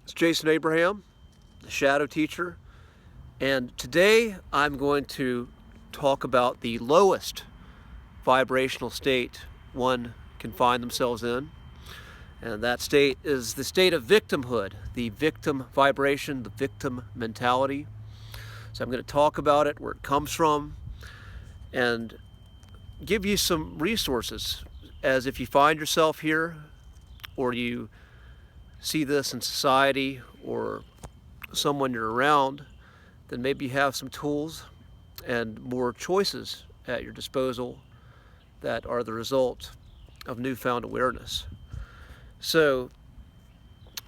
It's Jason Abraham, the Shadow Teacher, and today I'm going to talk about the lowest vibrational state one can find themselves in, and that state is the state of victimhood, the victim vibration, the victim mentality. So I'm going to talk about it, where it comes from, and give you some resources as if you find yourself here or you see this in society or someone you're around, then maybe you have some tools and more choices at your disposal that are the result of newfound awareness. So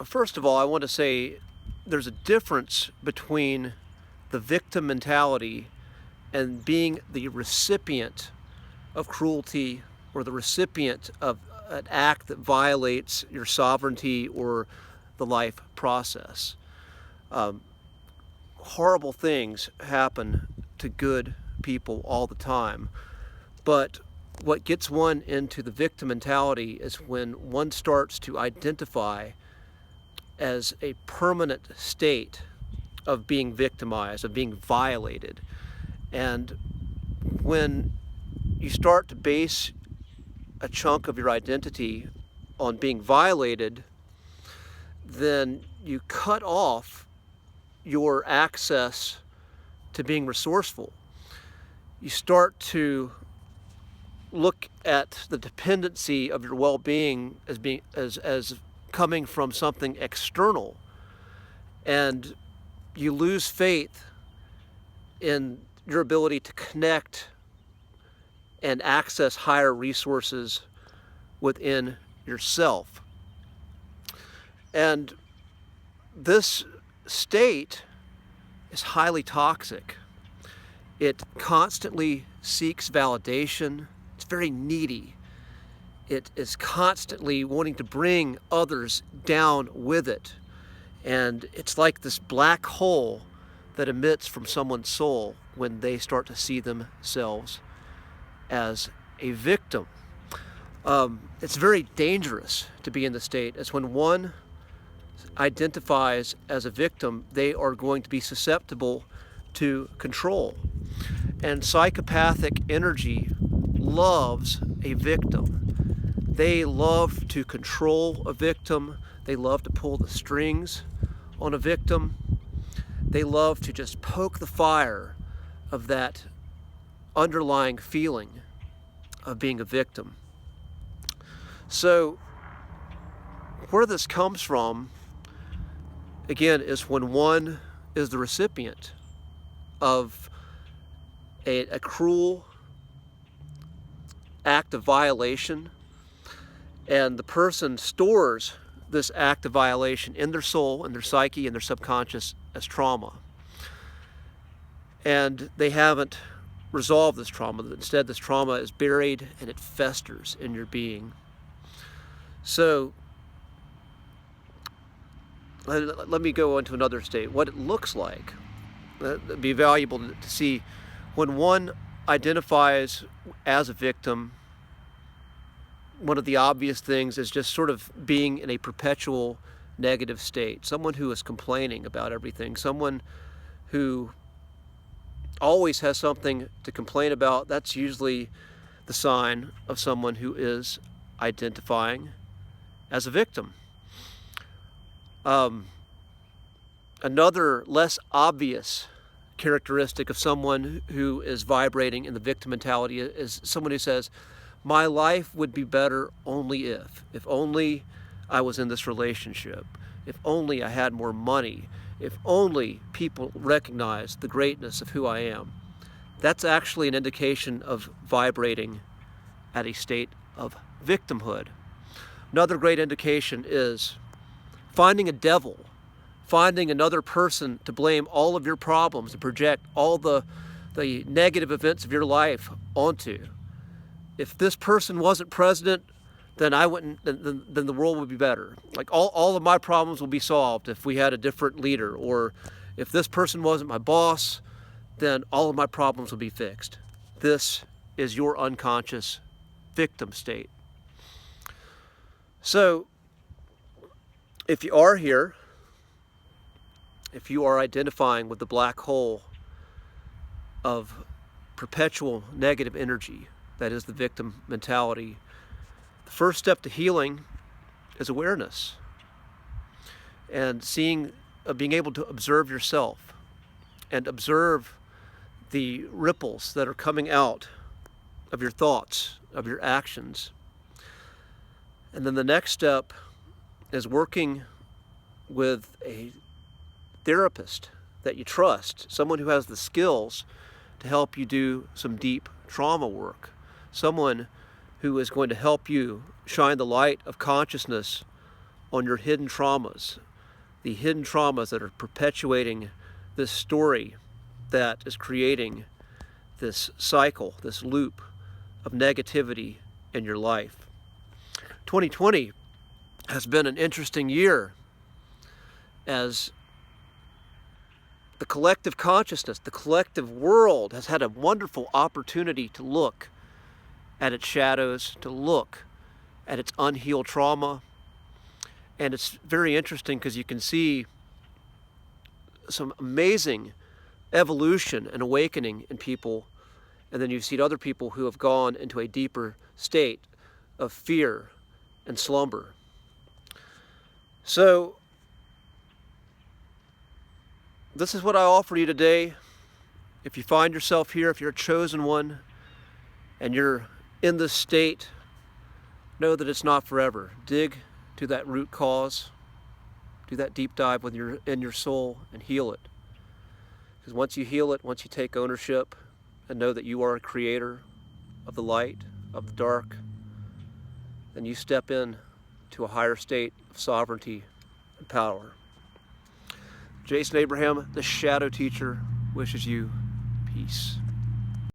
first of all, I want to say there's a difference between the victim mentality and being the recipient of cruelty or the recipient of an act that violates your sovereignty or the life process. Horrible things happen to good people all the time, but what gets one into the victim mentality is when one starts to identify as a permanent state of being victimized, of being violated. And when you start to base a chunk of your identity on being violated, then you cut off your access to being resourceful. You start to look at the dependency of your well-being as coming from something external, and you lose faith in your ability to connect and access higher resources within yourself. And this state is highly toxic. It constantly seeks validation. It's very needy. It is constantly wanting to bring others down with it. And it's like this black hole that emits from someone's soul when they start to see themselves as a victim. It's very dangerous to be in the state. It's when one identifies as a victim, they are going to be susceptible to control. And psychopathic energy loves a victim. They love to control a victim. They love to pull the strings on a victim. They love to just poke the fire of that underlying feeling of being a victim. So where this comes from, again, is when one is the recipient of a cruel act of violation, and the person stores this act of violation in their soul, in their psyche, in their subconscious as trauma. And they haven't resolve this trauma. Instead, this trauma is buried and it festers in your being. So let me go into another state. What it looks like. It'd be valuable to see when one identifies as a victim. One of the obvious things is just sort of being in a perpetual negative state. Someone who is complaining about everything. Someone who always has something to complain about. That's usually the sign of someone who is identifying as a victim. Another less obvious characteristic of someone who is vibrating in the victim mentality is someone who says, my life would be better only if only I was in this relationship, if only I had more money, if only people recognize the greatness of who I am. That's actually an indication of vibrating at a state of victimhood. Another great indication is finding a devil, finding another person to blame all of your problems and project all the negative events of your life onto. If this person wasn't president, then I wouldn't. Then the world would be better. Like all of my problems will be solved if we had a different leader, or if this person wasn't my boss, then all of my problems will be fixed. This is your unconscious victim state. So if you are here if you are identifying with the black hole of perpetual negative energy, that is the victim mentality, the first step to healing is awareness and being able to observe yourself and observe the ripples that are coming out of your thoughts, of your actions. And then the next step is working with a therapist that you trust, someone who has the skills to help you do some deep trauma work, someone who is going to help you shine the light of consciousness on your hidden traumas, the hidden traumas that are perpetuating this story that is creating this cycle, this loop of negativity in your life. 2020 has been an interesting year as the collective consciousness, the collective world has had a wonderful opportunity to look at its shadows, to look at its unhealed trauma. And it's very interesting because you can see some amazing evolution and awakening in people, and then you've seen other people who have gone into a deeper state of fear and slumber. So this is what I offer you today. If you find yourself here, if you're a chosen one, and you're in this state, know that it's not forever. Dig to that root cause. Do that deep dive in your soul and heal it. Because once you heal it, once you take ownership and know that you are a creator of the light, of the dark, then you step in to a higher state of sovereignty and power. Jason Abraham, the Shadow Teacher, wishes you peace.